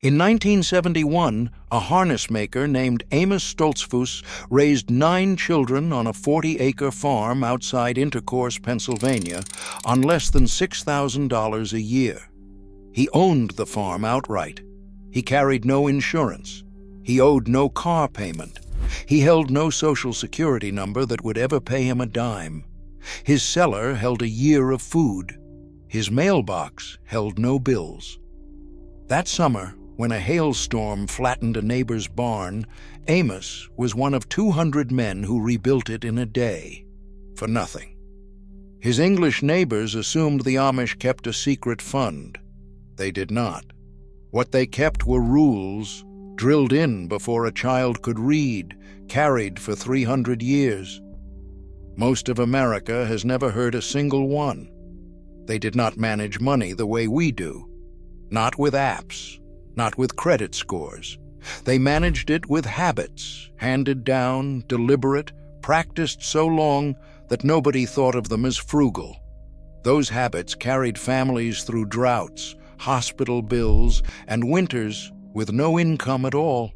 In 1971, a harness maker named Amos Stoltzfus raised 9 children on a 40-acre farm outside Intercourse, Pennsylvania, on less than $6,000 a year. He owned the farm outright. He carried no insurance. He owed no car payment. He held no Social Security number that would ever pay him a dime. His cellar held a year of food. His mailbox held no bills. That summer, when a hailstorm flattened a neighbor's barn, Amos was one of 200 men who rebuilt it in a day, for nothing. His English neighbors assumed the Amish kept a secret fund. They did not. What they kept were rules, drilled in before a child could read, carried for 300 years. Most of America has never heard a single one. They did not manage money the way we do. Not with apps, not with credit scores. They managed it with habits, handed down, deliberate, practiced so long that nobody thought of them as frugal. Those habits carried families through droughts, hospital bills, and winters with no income at all.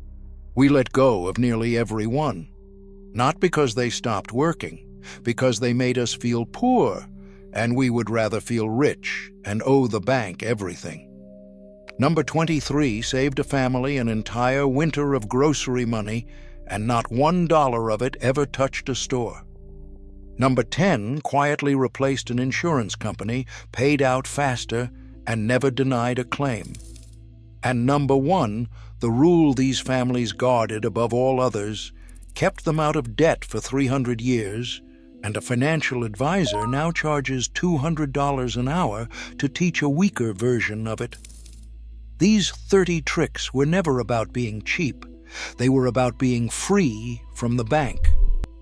We let go of nearly every one. Not because they stopped working, because they made us feel poor, and we would rather feel rich and owe the bank everything. Number 23 saved a family an entire winter of grocery money, and not $1 of it ever touched a store. Number 10 quietly replaced an insurance company, paid out faster, and never denied a claim. And number 1, the rule these families guarded above all others, kept them out of debt for 300 years, and a financial advisor now charges $200 an hour to teach a weaker version of it. These 30 tricks were never about being cheap. They were about being free from the bank,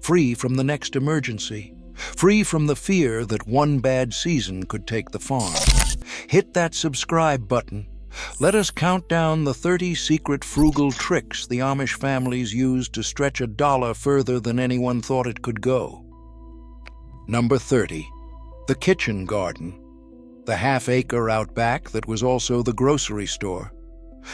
free from the next emergency, free from the fear that one bad season could take the farm. Hit that subscribe button. Let us count down the 30 secret frugal tricks the Amish families used to stretch a dollar further than anyone thought it could go. Number 30, the kitchen garden. The half-acre out back that was also the grocery store.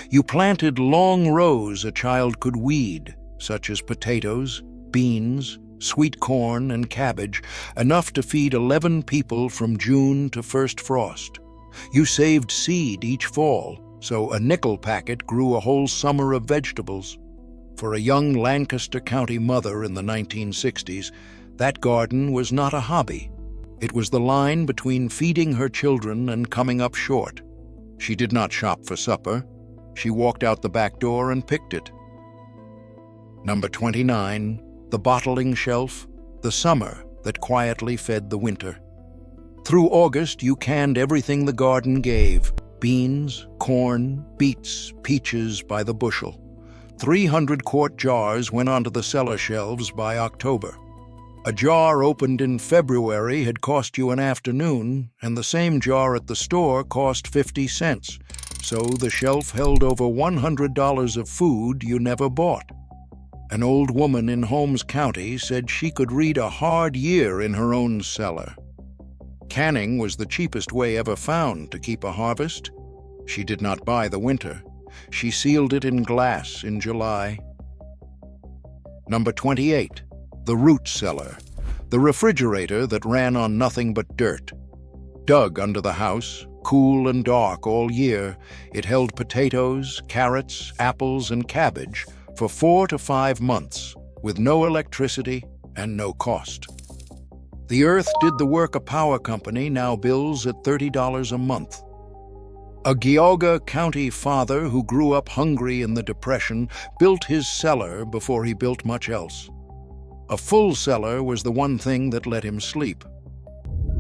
You planted long rows a child could weed, such as potatoes, beans, sweet corn, and cabbage, enough to feed 11 people from June to first frost. You saved seed each fall, so a nickel packet grew a whole summer of vegetables. For a young Lancaster County mother in the 1960s, that garden was not a hobby. It was the line between feeding her children and coming up short. She did not shop for supper. She walked out the back door and picked it. Number 29, the bottling shelf, the summer that quietly fed the winter. Through August, you canned everything the garden gave: beans, corn, beets, peaches by the bushel. 300-quart jars went onto the cellar shelves by October. A jar opened in February had cost you an afternoon, and the same jar at the store cost 50 cents, so the shelf held over $100 of food you never bought. An old woman in Holmes County said she could read a hard year in her own cellar. Canning was the cheapest way ever found to keep a harvest. She did not buy the winter. She sealed it in glass in July. Number 28. The root cellar, the refrigerator that ran on nothing but dirt. Dug under the house, cool and dark all year, it held potatoes, carrots, apples, and cabbage for 4 to 5 months, with no electricity and no cost. The earth did the work a power company now bills at $30 a month. A Geauga County father who grew up hungry in the Depression built his cellar before he built much else. A full cellar was the one thing that let him sleep.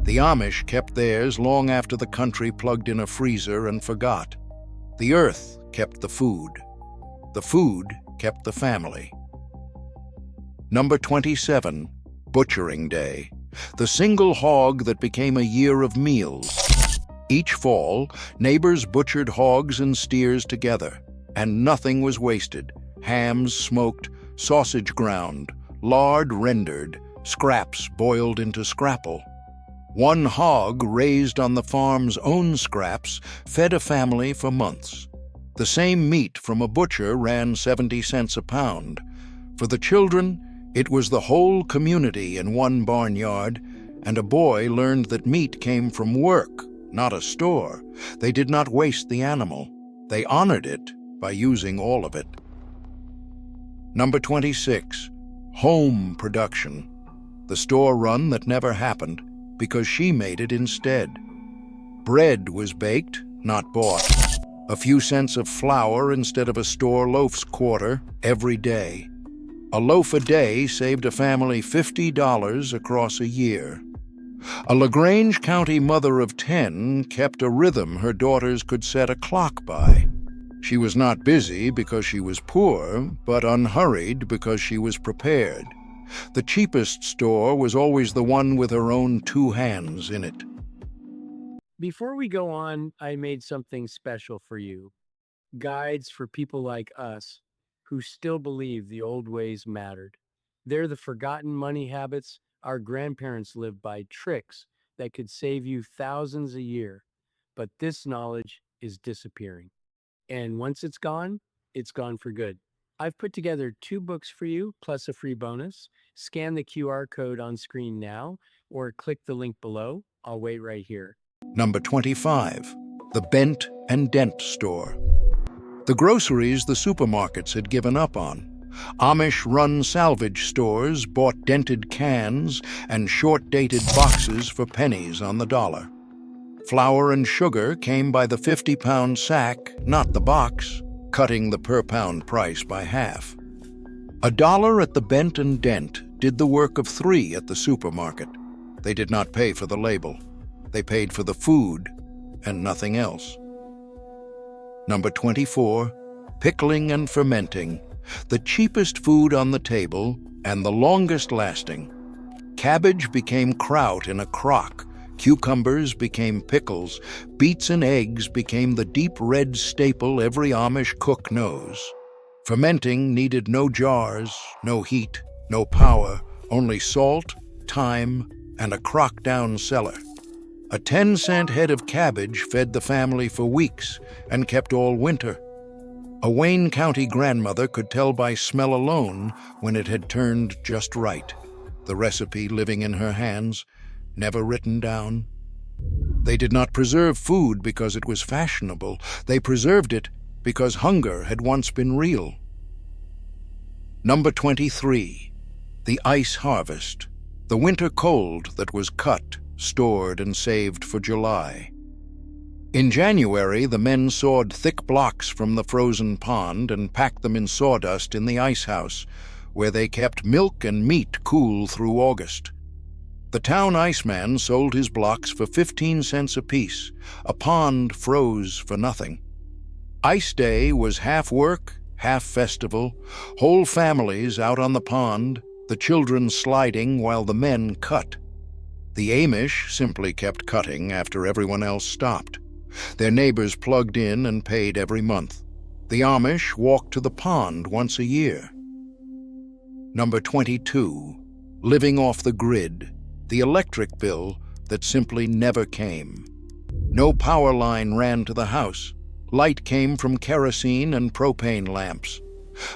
The Amish kept theirs long after the country plugged in a freezer and forgot. The earth kept the food. The food kept the family. Number 27, Butchering Day, the single hog that became a year of meals. Each fall, neighbors butchered hogs and steers together, and nothing was wasted. Hams smoked, sausage ground, lard rendered, scraps boiled into scrapple. One hog raised on the farm's own scraps fed a family for months. The same meat from a butcher ran 70 cents a pound. For the children, it was the whole community in one barnyard, and a boy learned that meat came from work, not a store. They did not waste the animal. They honored it by using all of it. Number 26, home production. The store run that never happened because she made it instead. Bread was baked, not bought. A few cents of flour instead of a store loaf's quarter every day. A loaf a day saved a family $50 across a year. A LaGrange County mother of 10 kept a rhythm her daughters could set a clock by. She was not busy because she was poor, but unhurried because she was prepared. The cheapest store was always the one with her own 2 hands in it. Before we go on, I made something special for you. Guides for people like us who still believe the old ways mattered. They're the forgotten money habits our grandparents lived by, tricks that could save you thousands a year. But this knowledge is disappearing. And once it's gone for good. I've put together 2 books for you, plus a free bonus. Scan the QR code on screen now, or click the link below. I'll wait right here. Number 25, the Bent and Dent store. The groceries the supermarkets had given up on. Amish-run salvage stores bought dented cans and short-dated boxes for pennies on the dollar. Flour and sugar came by the 50-pound sack, not the box, cutting the per-pound price by half. $1 at the Bent and Dent did the work of 3 at the supermarket. They did not pay for the label. They paid for the food and nothing else. Number 24, pickling and fermenting. The cheapest food on the table and the longest lasting. Cabbage became kraut in a crock. Cucumbers became pickles. Beets and eggs became the deep red staple every Amish cook knows. Fermenting needed no jars, no heat, no power, only salt, thyme, and a crock-down cellar. A 10-cent head of cabbage fed the family for weeks and kept all winter. A Wayne County grandmother could tell by smell alone when it had turned just right, the recipe living in her hands, never written down. They did not preserve food because it was fashionable. They preserved it because hunger had once been real. Number 23, the ice harvest, the winter cold that was cut, stored, and saved for July. In January, the men sawed thick blocks from the frozen pond and packed them in sawdust in the ice house, where they kept milk and meat cool through August. The town iceman sold his blocks for 15 cents apiece. A pond froze for nothing. Ice Day was half work, half festival, whole families out on the pond, the children sliding while the men cut. The Amish simply kept cutting after everyone else stopped. Their neighbors plugged in and paid every month. The Amish walked to the pond once a year. Number 22, living off the grid, the electric bill that simply never came. No power line ran to the house. Light came from kerosene and propane lamps.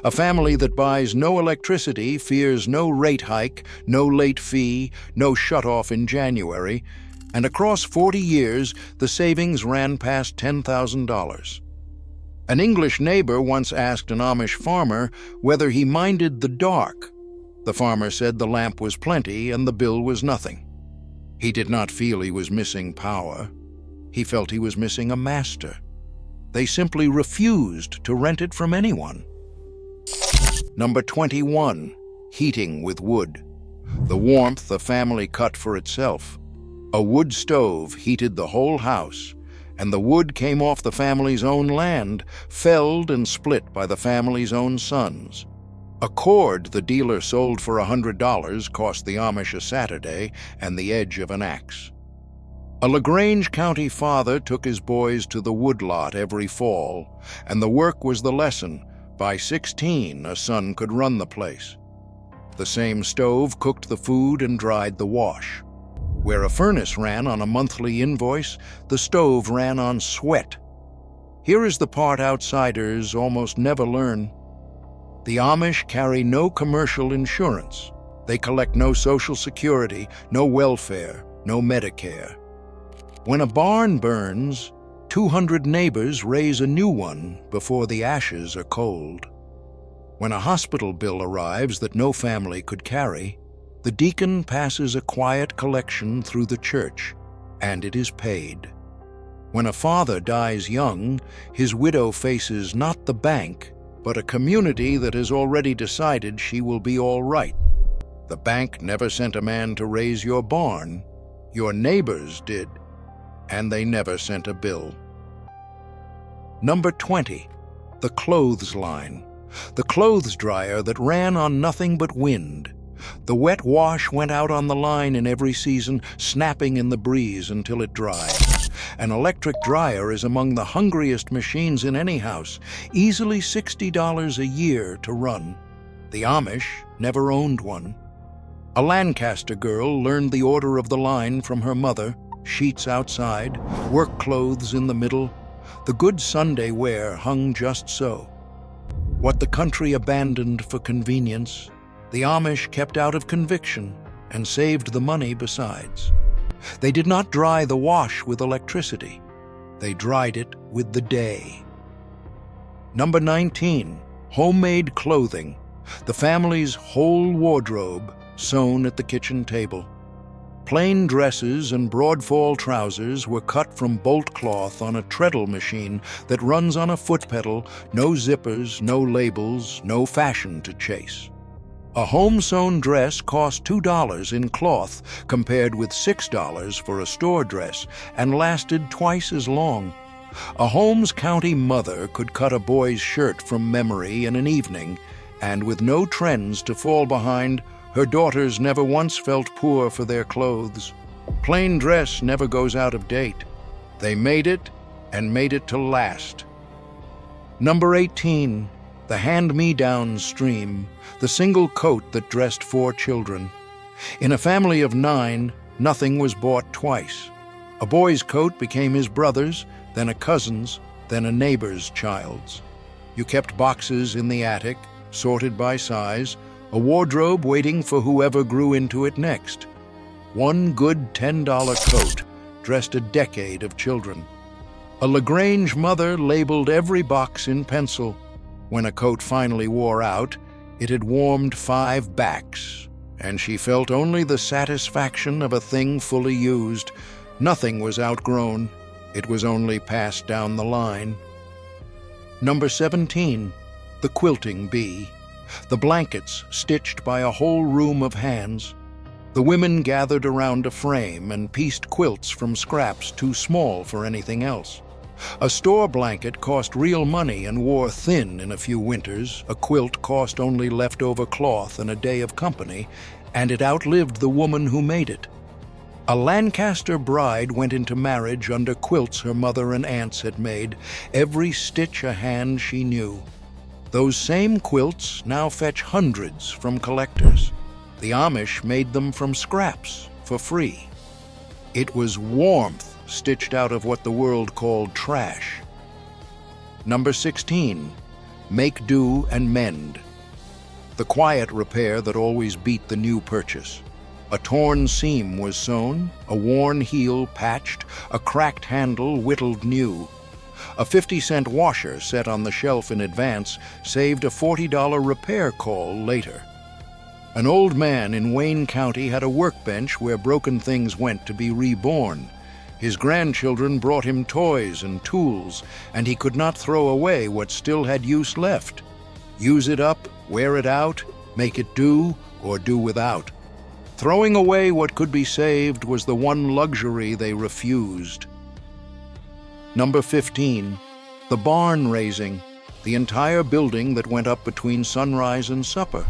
A family that buys no electricity fears no rate hike, no late fee, no shut-off in January, and across 40 years, the savings ran past $10,000. An English neighbor once asked an Amish farmer whether he minded the dark. The farmer said the lamp was plenty and the bill was nothing. He did not feel he was missing power. He felt he was missing a master. They simply refused to rent it from anyone. Number 21, heating with wood. The warmth the family cut for itself. A wood stove heated the whole house, and the wood came off the family's own land, felled and split by the family's own sons. A cord the dealer sold for $100 cost the Amish a Saturday and the edge of an axe. A LaGrange County father took his boys to the woodlot every fall, and the work was the lesson. By 16, a son could run the place. The same stove cooked the food and dried the wash. Where a furnace ran on a monthly invoice, the stove ran on sweat. Here is the part outsiders almost never learn. The Amish carry no commercial insurance. They collect no Social Security, no welfare, no Medicare. When a barn burns, 200 neighbors raise a new one before the ashes are cold. When a hospital bill arrives that no family could carry, the deacon passes a quiet collection through the church, and it is paid. When a father dies young, his widow faces not the bank, but a community that has already decided she will be all right. The bank never sent a man to raise your barn. Your neighbors did, and they never sent a bill. Number 20, the clothes line. The clothes dryer that ran on nothing but wind. The wet wash went out on the line in every season, snapping in the breeze until it dried. An electric dryer is among the hungriest machines in any house, easily $60 a year to run. The Amish never owned one. A Lancaster girl learned the order of the line from her mother: sheets outside, work clothes in the middle. The good Sunday wear hung just so. What the country abandoned for convenience, the Amish kept out of conviction and saved the money besides. They did not dry the wash with electricity. They dried it with the day. Number 19, homemade clothing. The family's whole wardrobe sewn at the kitchen table. Plain dresses and broadfall trousers were cut from bolt cloth on a treadle machine that runs on a foot pedal, no zippers, no labels, no fashion to chase. A home-sewn dress cost $2 in cloth compared with $6 for a store dress and lasted twice as long. A Holmes County mother could cut a boy's shirt from memory in an evening, and with no trends to fall behind, her daughters never once felt poor for their clothes. Plain dress never goes out of date. They made it, and made it to last. Number 18, the hand-me-down stream, the single coat that dressed 4 children. In a family of 9, nothing was bought twice. A boy's coat became his brother's, then a cousin's, then a neighbor's child's. You kept boxes in the attic, sorted by size, a wardrobe waiting for whoever grew into it next. One good $10 coat dressed a decade of children. A LaGrange mother labeled every box in pencil. When a coat finally wore out, it had warmed 5 backs, and she felt only the satisfaction of a thing fully used. Nothing was outgrown. It was only passed down the line. Number 17, the quilting bee. The blankets stitched by a whole room of hands. The women gathered around a frame and pieced quilts from scraps too small for anything else. A store blanket cost real money and wore thin in a few winters. A quilt cost only leftover cloth and a day of company, and it outlived the woman who made it. A Lancaster bride went into marriage under quilts her mother and aunts had made, every stitch a hand she knew. Those same quilts now fetch hundreds from collectors. The Amish made them from scraps for free. It was warmth stitched out of what the world called trash. Number 16, make do and mend. The quiet repair that always beat the new purchase. A torn seam was sewn, a worn heel patched, a cracked handle whittled new. A 50-cent washer set on the shelf in advance saved a $40 repair call later. An old man in Wayne County had a workbench where broken things went to be reborn. His grandchildren brought him toys and tools, and he could not throw away what still had use left. Use it up, wear it out, make it do, or do without. Throwing away what could be saved was the one luxury they refused. Number 15, the barn raising, the entire building that went up between sunrise and supper.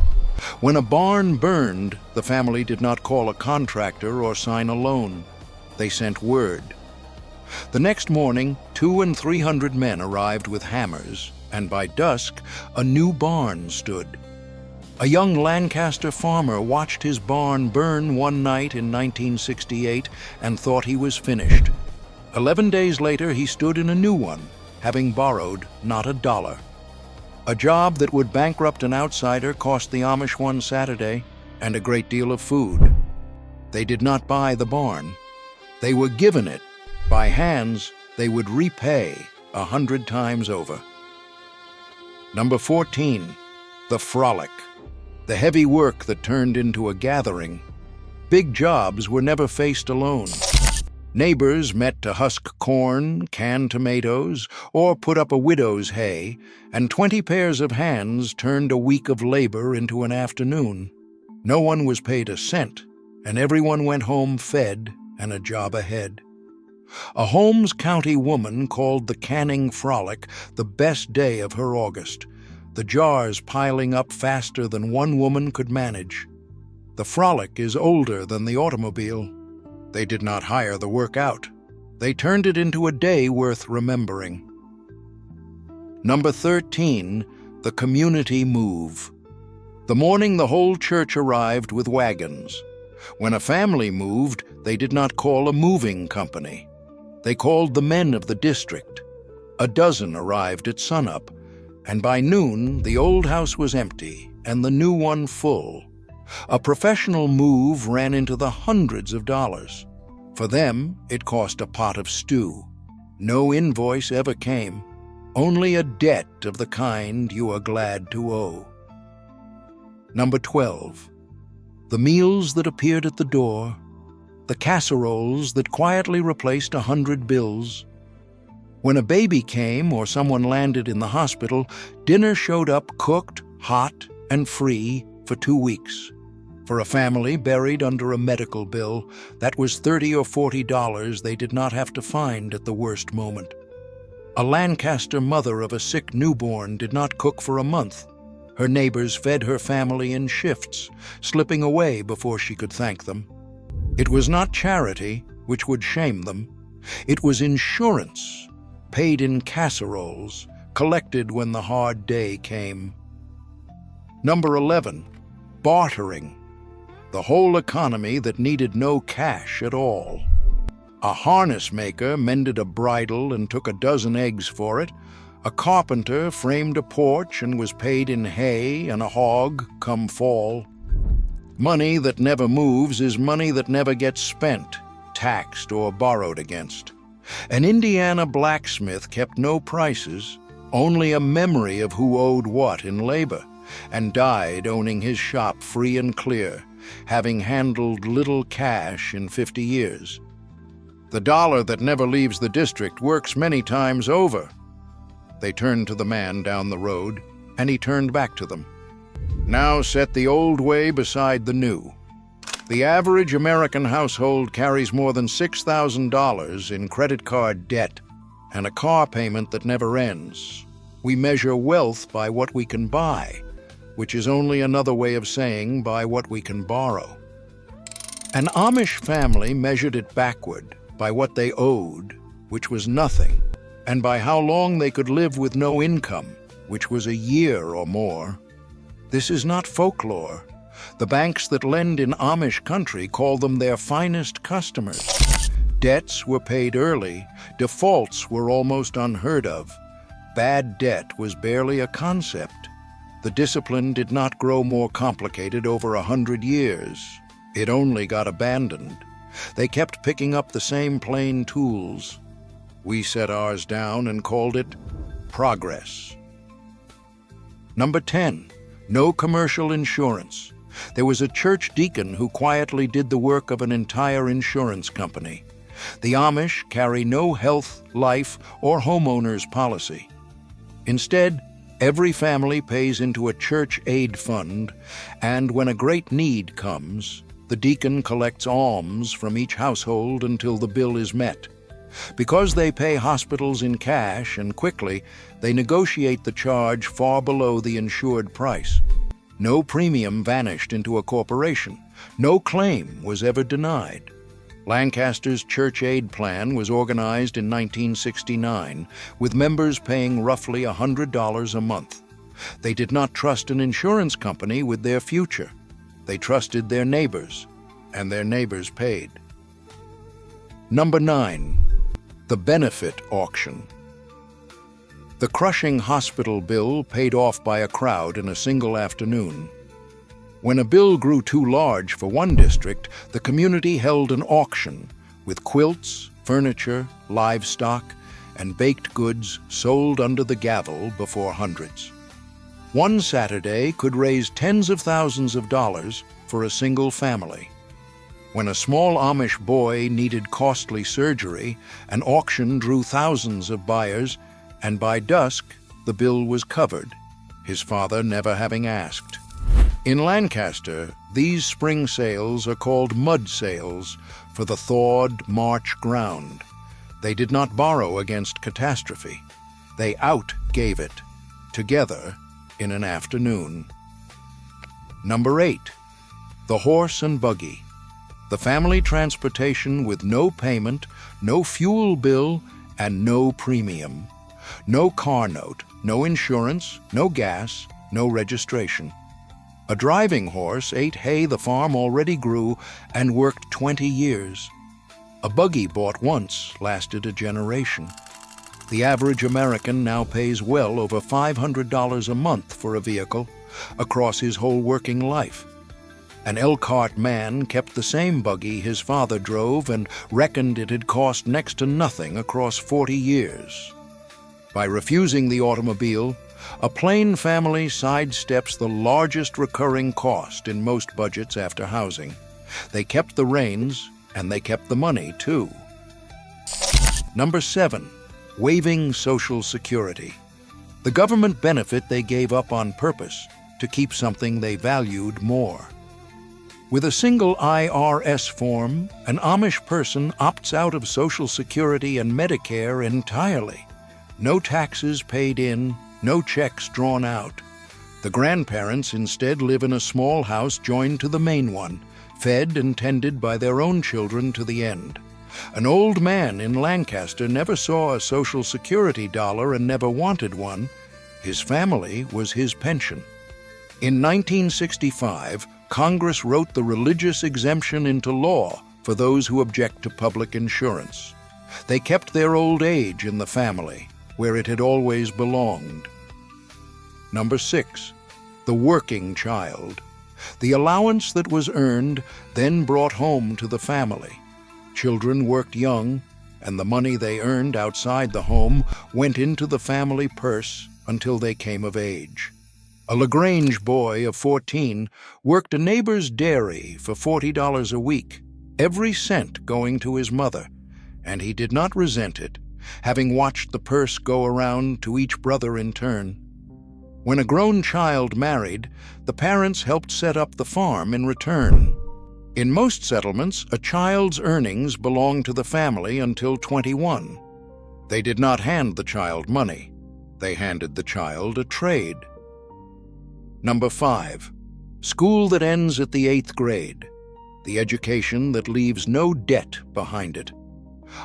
When a barn burned, the family did not call a contractor or sign a loan. They sent word. The next morning, 200 and 300 men arrived with hammers, and by dusk, a new barn stood. A young Lancaster farmer watched his barn burn one night in 1968 and thought he was finished. 11 days later, he stood in a new one, having borrowed not a dollar. A job that would bankrupt an outsider cost the Amish one Saturday and a great deal of food. They did not buy the barn. They were given it by hands they would repay 100 times over. Number 14, the frolic. The heavy work that turned into a gathering. Big jobs were never faced alone. Neighbors met to husk corn, can tomatoes, or put up a widow's hay, and 20 pairs of hands turned a week of labor into an afternoon. No one was paid a cent, and everyone went home fed and a job ahead. A Holmes County woman called the canning frolic the best day of her August, the jars piling up faster than one woman could manage. The frolic is older than the automobile. They did not hire the work out. They turned it into a day worth remembering. Number 13, the community move. The morning the whole church arrived with wagons. When a family moved, they did not call a moving company. They called the men of the district. A dozen arrived at sunup, and by noon the old house was empty and the new one full. A professional move ran into the hundreds of dollars. For them, it cost a pot of stew. No invoice ever came, only a debt of the kind you are glad to owe. Number 12, the meals that appeared at the door, the casseroles that quietly replaced 100 bills. When a baby came or someone landed in the hospital, dinner showed up cooked, hot, and free for 2 weeks. For a family buried under a medical bill, that was $30 or $40 they did not have to find at the worst moment. A Lancaster mother of a sick newborn did not cook for a month. Her neighbors fed her family in shifts, slipping away before she could thank them. It was not charity, which would shame them. It was insurance, paid in casseroles, collected when the hard day came. Number 11, bartering. The whole economy that needed no cash at all. A harness maker mended a bridle and took a dozen eggs for it. A carpenter framed a porch and was paid in hay and a hog come fall. Money that never moves is money that never gets spent, taxed, or borrowed against. An Indiana blacksmith kept no prices, only a memory of who owed what in labor, and died owning his shop free and clear, having handled little cash in 50 years. The dollar that never leaves the district works many times over. They turned to the man down the road, and he turned back to them. Now set the old way beside the new. The average American household carries more than $6,000 in credit card debt and a car payment that never ends. We measure wealth by what we can buy, which is only another way of saying by what we can borrow. An Amish family measured it backward by what they owed, which was nothing, and by how long they could live with no income, which was a year or more. This is not folklore. The banks that lend in Amish country call them their finest customers. Debts were paid early, defaults were almost unheard of. Bad debt was barely a concept. The discipline did not grow more complicated over 100 years. It only got abandoned. They kept picking up the same plain tools. We set ours down and called it progress. Number 10, no commercial insurance. There was a church deacon who quietly did the work of an entire insurance company. The Amish carry no health, life, or homeowners policy. Instead, every family pays into a church aid fund, and when a great need comes, the deacon collects alms from each household until the bill is met. Because they pay hospitals in cash and quickly, they negotiate the charge far below the insured price. No premium vanished into a corporation. No claim was ever denied. Lancaster's church aid plan was organized in 1969, with members paying roughly $100 a month. They did not trust an insurance company with their future. They trusted their neighbors, and their neighbors paid. Number 9, the benefit auction. The crushing hospital bill paid off by a crowd in a single afternoon. When a bill grew too large for one district, the community held an auction with quilts, furniture, livestock, and baked goods sold under the gavel before hundreds. One Saturday could raise tens of thousands of dollars for a single family. When a small Amish boy needed costly surgery, an auction drew thousands of buyers, and by dusk, the bill was covered, his father never having asked. In Lancaster, these spring sales are called mud sales for the thawed March ground. They did not borrow against catastrophe. They outgave it, together in an afternoon. Number 8, the horse and buggy. The family transportation with no payment, no fuel bill, and no premium. No car note, no insurance, no gas, no registration. A driving horse ate hay the farm already grew and worked 20 years. A buggy bought once lasted a generation. The average American now pays well over $500 a month for a vehicle across his whole working life. An Elkhart man kept the same buggy his father drove and reckoned it had cost next to nothing across 40 years. By refusing the automobile, a plain family sidesteps the largest recurring cost in most budgets after housing. They kept the reins, and they kept the money, too. Number 7, waiving Social Security. The government benefit they gave up on purpose to keep something they valued more. With a single IRS form, an Amish person opts out of Social Security and Medicare entirely. No taxes paid in, no checks drawn out. The grandparents instead live in a small house joined to the main one, fed and tended by their own children to the end. An old man in Lancaster never saw a Social Security dollar and never wanted one. His family was his pension. In 1965, Congress wrote the religious exemption into law for those who object to public insurance. They kept their old age in the family, where it had always belonged. Number 6, the working child. The allowance that was earned then brought home to the family. Children worked young, and the money they earned outside the home went into the family purse until they came of age. A LaGrange boy of 14 worked a neighbor's dairy for $40 a week, every cent going to his mother, and he did not resent it, having watched the purse go around to each brother in turn. When a grown child married, the parents helped set up the farm in return. In most settlements, a child's earnings belonged to the family until 21. They did not hand the child money. They handed the child a trade. Number 5, school that ends at the 8th grade. The education that leaves no debt behind it.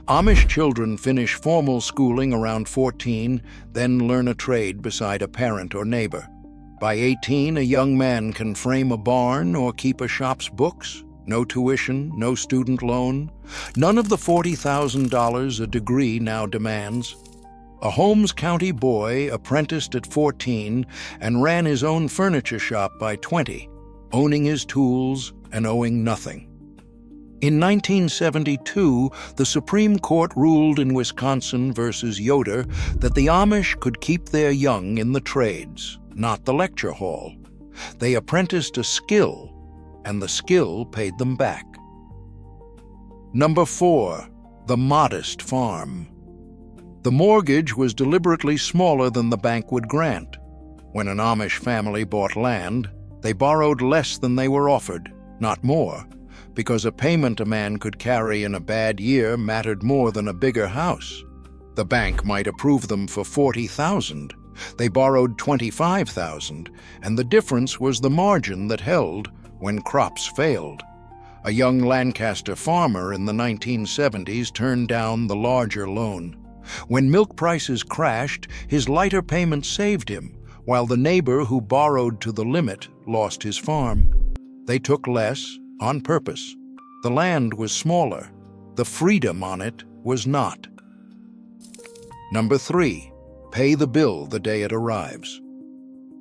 Amish children finish formal schooling around 14, then learn a trade beside a parent or neighbor. By 18, a young man can frame a barn or keep a shop's books. No tuition, no student loan, none of the $40,000 a degree now demands. A Holmes County boy apprenticed at 14 and ran his own furniture shop by 20, owning his tools and owing nothing. In 1972, the Supreme Court ruled in Wisconsin versus Yoder that the Amish could keep their young in the trades, not the lecture hall. They apprenticed a skill, and the skill paid them back. Number 4, the modest farm. The mortgage was deliberately smaller than the bank would grant. When an Amish family bought land, they borrowed less than they were offered, not more, because a payment a man could carry in a bad year mattered more than a bigger house. The bank might approve them for $40,000. They borrowed $25,000, and the difference was the margin that held when crops failed. A young Lancaster farmer in the 1970s turned down the larger loan. When milk prices crashed, his lighter payment saved him, while the neighbor who borrowed to the limit lost his farm. They took less on purpose. The land was smaller. The freedom on it was not. Number 3, pay the bill the day it arrives.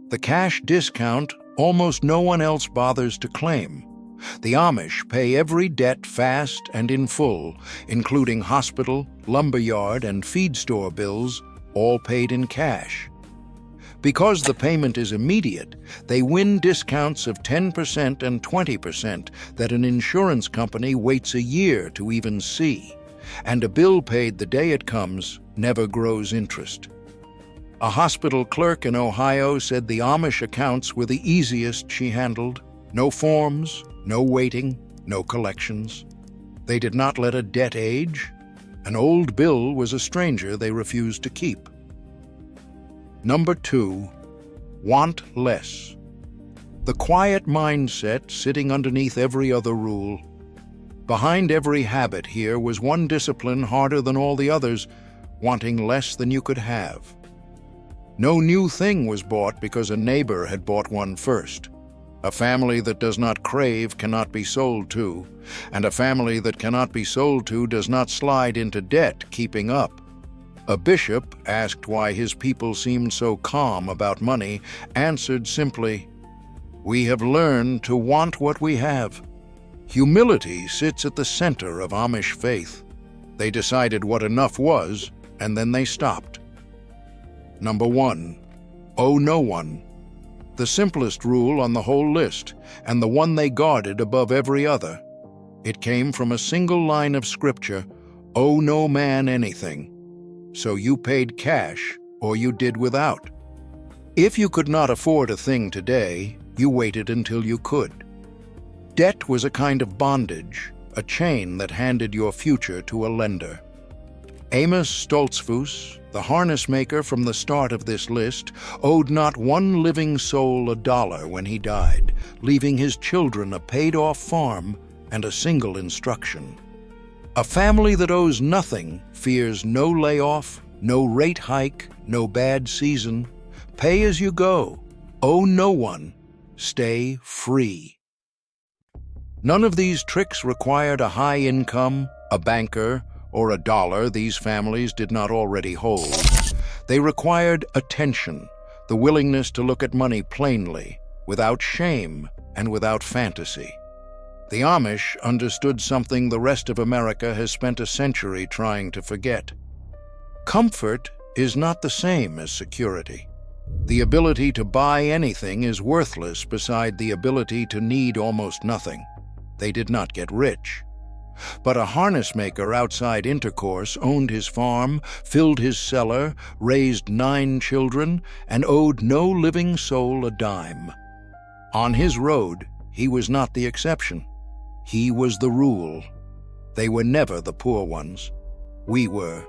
The cash discount almost no one else bothers to claim. The Amish pay every debt fast and in full, including hospital, lumberyard, and feed store bills, all paid in cash. Because the payment is immediate, they win discounts of 10% and 20% that an insurance company waits a year to even see, and a bill paid the day it comes never grows interest. A hospital clerk in Ohio said the Amish accounts were the easiest she handled. No forms, no waiting, no collections. They did not let a debt age. An old bill was a stranger they refused to keep. Number 2, want less. The quiet mindset sitting underneath every other rule. Behind every habit here was one discipline harder than all the others, wanting less than you could have. No new thing was bought because a neighbor had bought one first. A family that does not crave cannot be sold to, and a family that cannot be sold to does not slide into debt keeping up. A bishop, asked why his people seemed so calm about money, answered simply, "We have learned to want what we have." Humility sits at the center of Amish faith. They decided what enough was, and then they stopped. Number 1, owe no one. The simplest rule on the whole list, and the one they guarded above every other. It came from a single line of scripture, "Owe no man anything." So you paid cash, or you did without. If you could not afford a thing today, you waited until you could. Debt was a kind of bondage, a chain that handed your future to a lender. Amos Stoltzfus, the harness maker from the start of this list, owed not one living soul $1 when he died, leaving his children a paid-off farm and a single instruction. A family that owes nothing fears no layoff, no rate hike, no bad season. Pay as you go. Owe no one. Stay free. None of these tricks required a high income, a banker, or a dollar these families did not already hold. They required attention, the willingness to look at money plainly, without shame and without fantasy. The Amish understood something the rest of America has spent a century trying to forget. Comfort is not the same as security. The ability to buy anything is worthless beside the ability to need almost nothing. They did not get rich. But a harness maker outside Intercourse owned his farm, filled his cellar, raised 9 children, and owed no living soul a dime. On his road, he was not the exception. He was the rule. They were never the poor ones. We were.